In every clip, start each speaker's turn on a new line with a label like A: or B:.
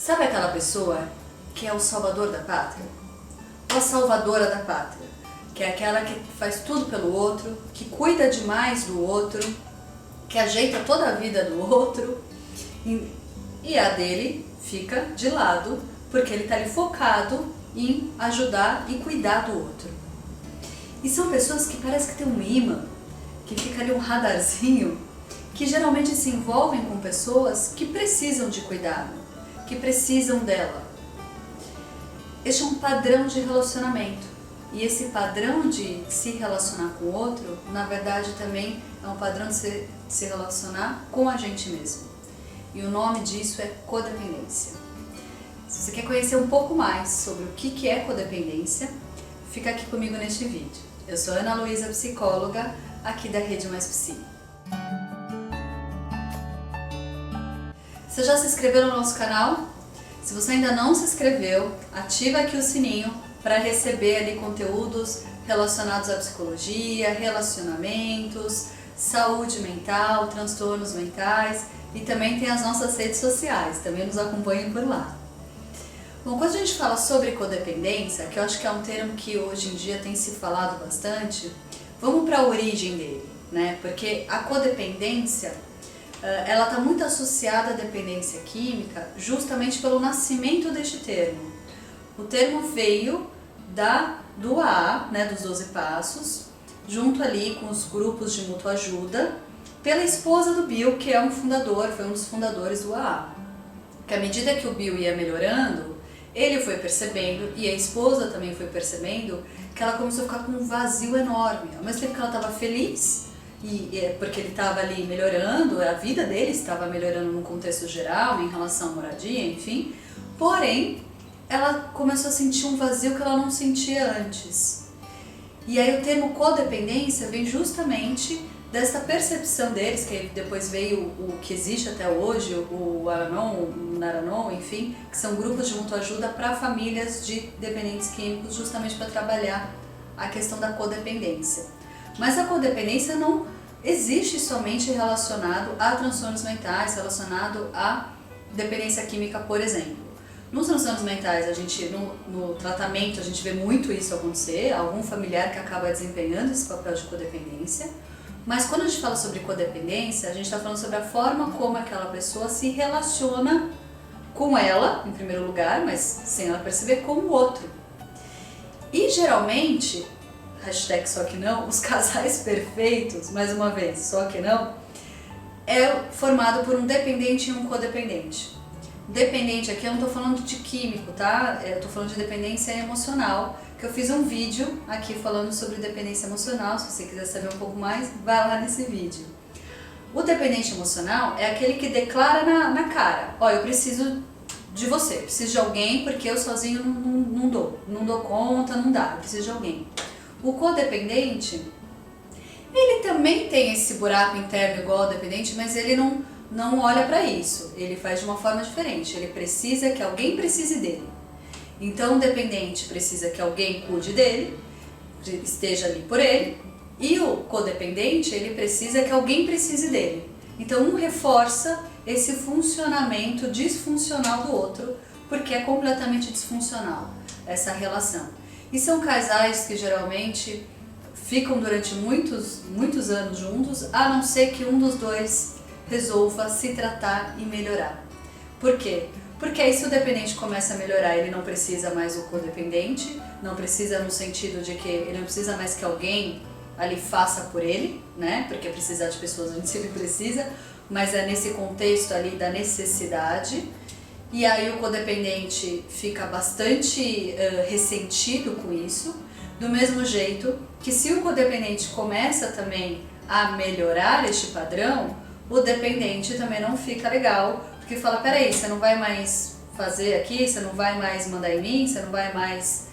A: Sabe aquela pessoa que é o salvador da pátria? Ou a salvadora da pátria? Que é aquela que faz tudo pelo outro, que cuida demais do outro, que ajeita toda a vida do outro e a dele fica de lado porque ele está ali focado em ajudar e cuidar do outro. E são pessoas que parece que tem um imã, que fica ali um radarzinho, que geralmente se envolvem com pessoas que precisam de cuidado, que precisam dela. Este é um padrão de relacionamento. E esse padrão de se relacionar com o outro, na verdade também é um padrão de se relacionar com a gente mesmo. E o nome disso é codependência. Se você quer conhecer um pouco mais sobre o que é codependência, fica aqui comigo neste vídeo. Eu sou Ana Luísa, psicóloga, aqui da Rede Mais Psi. Você já se inscreveu no nosso canal? Se você ainda não se inscreveu, ativa aqui o sininho para receber ali conteúdos relacionados à psicologia, relacionamentos, saúde mental, transtornos mentais e também tem as nossas redes sociais, também nos acompanhem por lá. Bom, quando a gente fala sobre codependência, que eu acho que é um termo que hoje em dia tem se falado bastante, vamos para a origem dele, né? Porque a codependência, ela está muito associada à dependência química justamente pelo nascimento deste termo. O termo veio do AA, né, dos 12 Passos, junto ali com os grupos de mútua ajuda, pela esposa do Bill, que é foi um dos fundadores do AA. Que à medida que o Bill ia melhorando, ele foi percebendo, e a esposa também foi percebendo, que ela começou a ficar com um vazio enorme. Ao mesmo tempo que ela estava feliz, porque ele estava ali melhorando, a vida dele estava melhorando no contexto geral, em relação à moradia, enfim, porém, ela começou a sentir um vazio que ela não sentia antes. E aí o termo codependência vem justamente dessa percepção deles, que depois veio o que existe até hoje, o Al-Anon, o Nar-Anon, enfim, que são grupos de mútua ajuda para famílias de dependentes químicos, justamente para trabalhar a questão da codependência. Mas a codependência não existe somente relacionado a transtornos mentais, relacionado à dependência química, por exemplo. Nos transtornos mentais, no tratamento, a gente vê muito isso acontecer, algum familiar que acaba desempenhando esse papel de codependência. Mas quando a gente fala sobre codependência, a gente está falando sobre a forma como aquela pessoa se relaciona com ela, em primeiro lugar, mas sem ela perceber, com o outro. E geralmente, hashtag só que não, os casais perfeitos, mais uma vez, só que não, é formado por um dependente e um codependente. Dependente aqui eu não estou falando de químico, tá? Eu estou falando de dependência emocional, que eu fiz um vídeo aqui falando sobre dependência emocional. Se você quiser saber um pouco mais, vai lá nesse vídeo. O dependente emocional é aquele que declara na cara: ó, eu preciso de você, eu preciso de alguém porque eu sozinho não dou conta, não dá, eu preciso de alguém. O codependente, ele também tem esse buraco interno igual ao dependente, mas ele não olha para isso, ele faz de uma forma diferente, ele precisa que alguém precise dele. Então o dependente precisa que alguém cuide dele, esteja ali por ele, e o codependente, ele precisa que alguém precise dele. Então um reforça esse funcionamento disfuncional do outro, porque é completamente disfuncional essa relação. E são casais que geralmente ficam durante muitos anos juntos, a não ser que um dos dois resolva se tratar e melhorar. Por quê? Porque aí se o dependente começa a melhorar, ele não precisa mais do codependente, não precisa no sentido de que ele não precisa mais que alguém ali faça por ele, né? Porque precisar de pessoas a gente sempre precisa, mas é nesse contexto ali da necessidade. E aí o codependente fica bastante ressentido com isso, do mesmo jeito que se o codependente começa também a melhorar este padrão, o dependente também não fica legal, porque fala: peraí, você não vai mais fazer aqui, você não vai mais mandar em mim, você não vai mais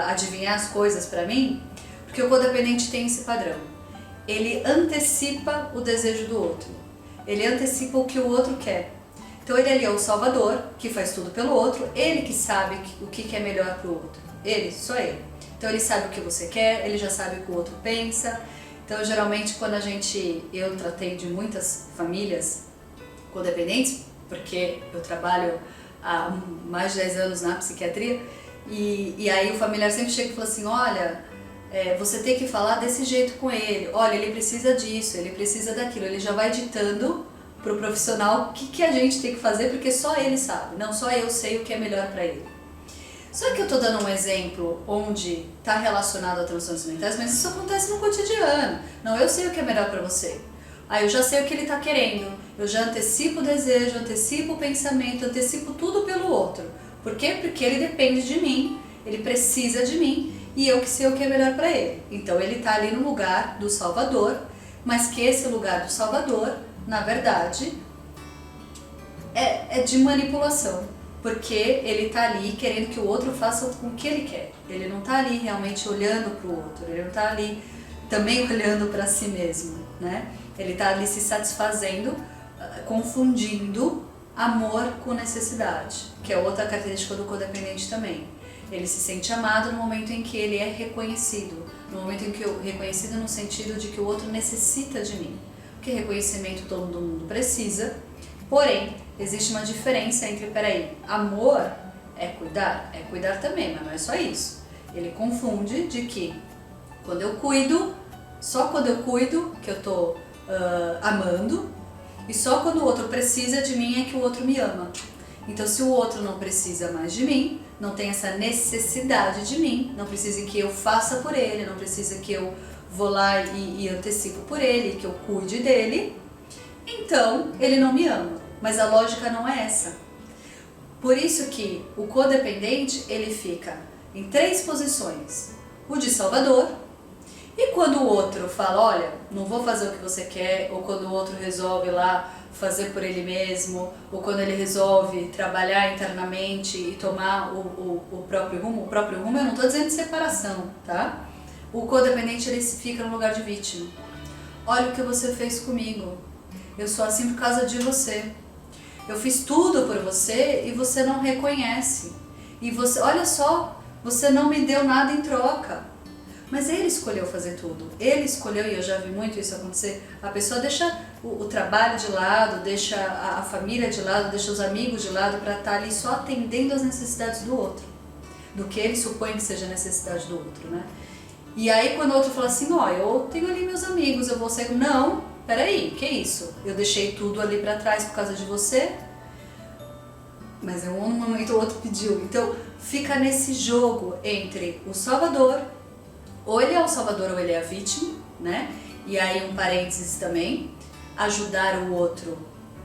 A: adivinhar as coisas pra mim, porque o codependente tem esse padrão. Ele antecipa o desejo do outro, ele antecipa o que o outro quer. Então ele ali é o salvador, que faz tudo pelo outro, ele que sabe o que é melhor pro outro, só ele. Então ele sabe o que você quer, ele já sabe o que o outro pensa. Então geralmente quando eu tratei de muitas famílias codependentes, porque eu trabalho há mais de 10 anos na psiquiatria, e aí o familiar sempre chega e fala assim, olha, você tem que falar desse jeito com ele, olha, ele precisa disso, ele precisa daquilo, ele já vai ditando pro profissional o que a gente tem que fazer, porque só ele sabe, não só eu sei o que é melhor para ele. Só que eu tô dando um exemplo onde está relacionado a transtornos mentais, mas isso acontece no cotidiano. Não, eu sei o que é melhor para você. Aí eu já sei o que ele está querendo, eu já antecipo o desejo, antecipo o pensamento, antecipo tudo pelo outro. Por quê? Porque ele depende de mim, ele precisa de mim e eu que sei o que é melhor para ele. Então ele está ali no lugar do salvador, mas que esse lugar do salvador, na verdade, é de manipulação. Porque ele está ali querendo que o outro faça o que ele quer. Ele não está ali realmente olhando para o outro, ele não está ali também olhando para si mesmo, né? Ele está ali se satisfazendo, confundindo amor com necessidade, que é outra característica do codependente também. Ele se sente amado no momento em que ele é reconhecido, no momento em que reconhecido no sentido de que o outro necessita de mim. Porque reconhecimento todo mundo precisa, porém, existe uma diferença entre, peraí, amor é cuidar também, mas não é só isso. Ele confunde de que quando eu cuido, só quando eu cuido que eu estou amando, e só quando o outro precisa de mim é que o outro me ama. Então se o outro não precisa mais de mim, não tem essa necessidade de mim, não precisa que eu faça por ele, não precisa que eu vou lá e antecipo por ele, que eu cuide dele, então ele não me ama. Mas a lógica não é essa. Por isso que o codependente, ele fica em 3 posições. O de salvador, e quando o outro fala, olha, não vou fazer o que você quer, ou quando o outro resolve lá fazer por ele mesmo, ou quando ele resolve trabalhar internamente e tomar o próprio rumo eu não estou dizendo de separação, tá? O codependente, ele fica no lugar de vítima. Olha o que você fez comigo, eu sou assim por causa de você. Eu fiz tudo por você e você não reconhece. E você, olha só, você não me deu nada em troca. Mas ele escolheu fazer tudo. Ele escolheu, e eu já vi muito isso acontecer, a pessoa deixa o trabalho de lado, deixa a família de lado, deixa os amigos de lado para estar ali só atendendo às necessidades do outro. Do que ele supõe que seja a necessidade do outro, né? E aí quando o outro fala assim, ó, eu tenho ali meus amigos, eu vou sair... Não, peraí, que isso? Eu deixei tudo ali pra trás por causa de você? Mas em um momento o outro pediu. Então fica nesse jogo entre o salvador, ou ele é o salvador ou ele é a vítima, né? E aí um parênteses também, ajudar o outro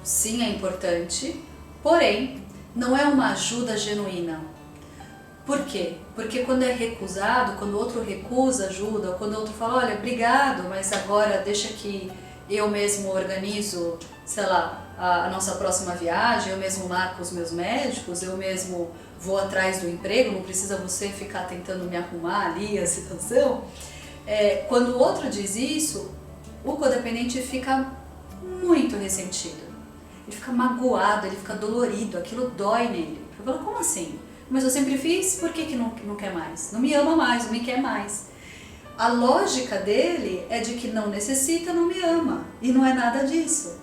A: sim é importante, porém não é uma ajuda genuína. Por quê? Porque quando é recusado, quando o outro recusa ajuda, ou quando o outro fala, olha, obrigado, mas agora deixa que eu mesmo organizo, sei lá, a nossa próxima viagem, eu mesmo marco os meus médicos, eu mesmo vou atrás do emprego, não precisa você ficar tentando me arrumar ali a situação. Quando o outro diz isso, o codependente fica muito ressentido, ele fica magoado, ele fica dolorido, aquilo dói nele. Eu falo, como assim? Mas eu sempre fiz, por que não quer mais? Não me ama mais, não me quer mais. A lógica dele é de que não necessita, não me ama. E não é nada disso.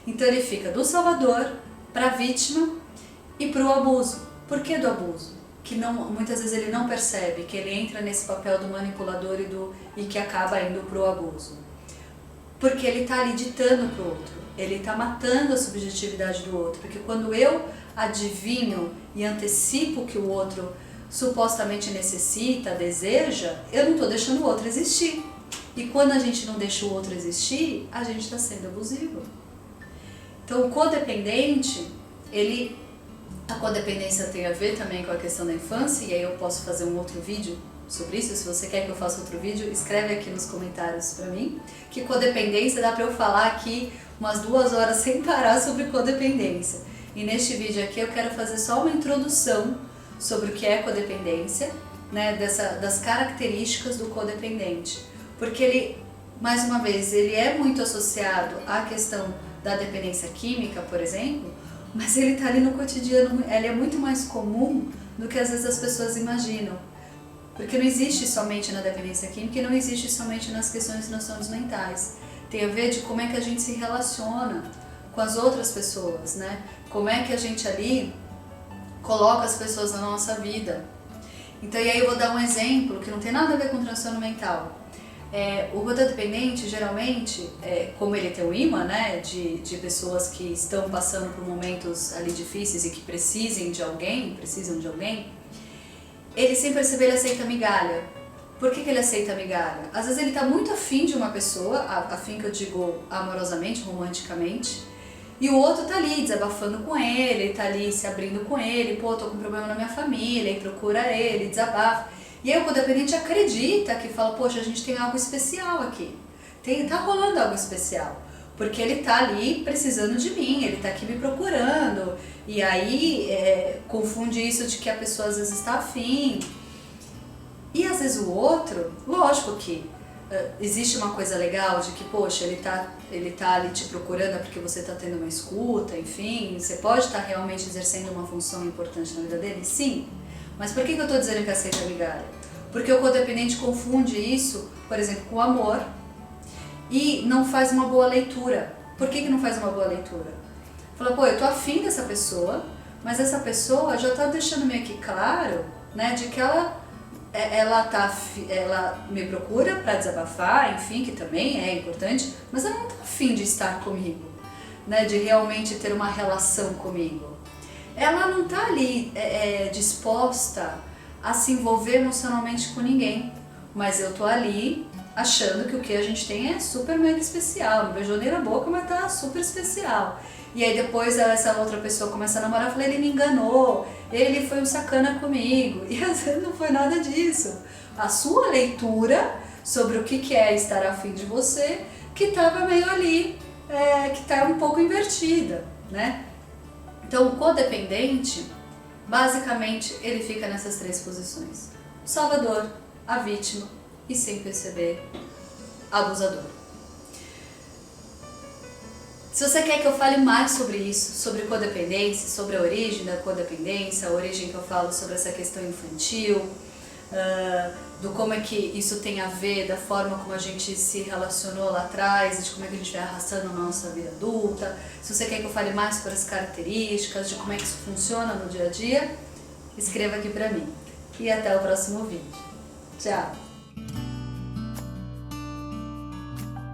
A: Então ele fica do salvador para a vítima e para o abuso. Por que do abuso? Que muitas vezes ele não percebe que ele entra nesse papel do manipulador e que acaba indo para o abuso. Porque ele está ali ditando para o outro. Ele está matando a subjetividade do outro. Porque quando eu adivinho e antecipo que o outro supostamente necessita, deseja, eu não estou deixando o outro existir. E quando a gente não deixa o outro existir, a gente está sendo abusivo. Então o codependente, a codependência tem a ver também com a questão da infância, e aí eu posso fazer um outro vídeo sobre isso. Se você quer que eu faça outro vídeo, escreve aqui nos comentários para mim, que codependência dá para eu falar aqui umas 2 horas sem parar sobre codependência. E neste vídeo aqui eu quero fazer só uma introdução sobre o que é codependência, né, das características do codependente. Porque ele, mais uma vez, ele é muito associado à questão da dependência química, por exemplo, mas ele está ali no cotidiano, ele é muito mais comum do que às vezes as pessoas imaginam. Porque não existe somente na dependência química e não existe somente nas questões de transtornos mentais. Tem a ver de como é que a gente se relaciona com as outras pessoas, né? Como é que a gente ali coloca as pessoas na nossa vida. Então, e aí eu vou dar um exemplo que não tem nada a ver com transtorno mental. O codependente, geralmente, como ele tem um imã, né, de pessoas que estão passando por momentos ali difíceis e que precisam de alguém, ele sem perceber ele aceita migalha. Por que ele aceita migalha? Às vezes ele está muito afim de uma pessoa, afim que eu digo amorosamente, romanticamente, e o outro tá ali desabafando com ele tá ali se abrindo com ele, pô, tô com problema na minha família, e procura ele, desabafa. E aí o codependente acredita que fala, poxa, a gente tem algo especial aqui, tá rolando algo especial, porque ele tá ali precisando de mim, ele tá aqui me procurando, e aí confunde isso de que a pessoa às vezes está afim. E às vezes o outro, lógico que existe uma coisa legal de que, poxa, ele tá ali te procurando porque você tá tendo uma escuta, enfim, você pode estar realmente exercendo uma função importante na vida dele, sim. Mas por que eu tô dizendo que aceita migalha? Porque o codependente confunde isso, por exemplo, com amor e não faz uma boa leitura. Por que não faz uma boa leitura? Fala, pô, eu tô afim dessa pessoa, mas essa pessoa já tá deixando meio que claro, né, de que ela me procura para desabafar, enfim, que também é importante, mas ela não tá afim de estar comigo, né, de realmente ter uma relação comigo. Ela não tá ali disposta a se envolver emocionalmente com ninguém, mas eu tô ali achando que o que a gente tem é super mega especial, não beijou nem na boca, mas tá super especial. E aí depois essa outra pessoa começa a namorar, eu falei, ele me enganou, ele foi um sacana comigo, e às vezes não foi nada disso. A sua leitura sobre o que é estar afim de você, que estava meio ali, que tá um pouco invertida, né? Então o codependente, basicamente, ele fica nessas três posições: o salvador, a vítima e, sem perceber, abusador. Se você quer que eu fale mais sobre isso, sobre codependência, sobre a origem da codependência, a origem que eu falo sobre essa questão infantil, do como é que isso tem a ver, da forma como a gente se relacionou lá atrás, e de como é que a gente vai arrastando na nossa vida adulta, se você quer que eu fale mais sobre as características, de como é que isso funciona no dia a dia, escreva aqui pra mim. E até o próximo vídeo. Tchau!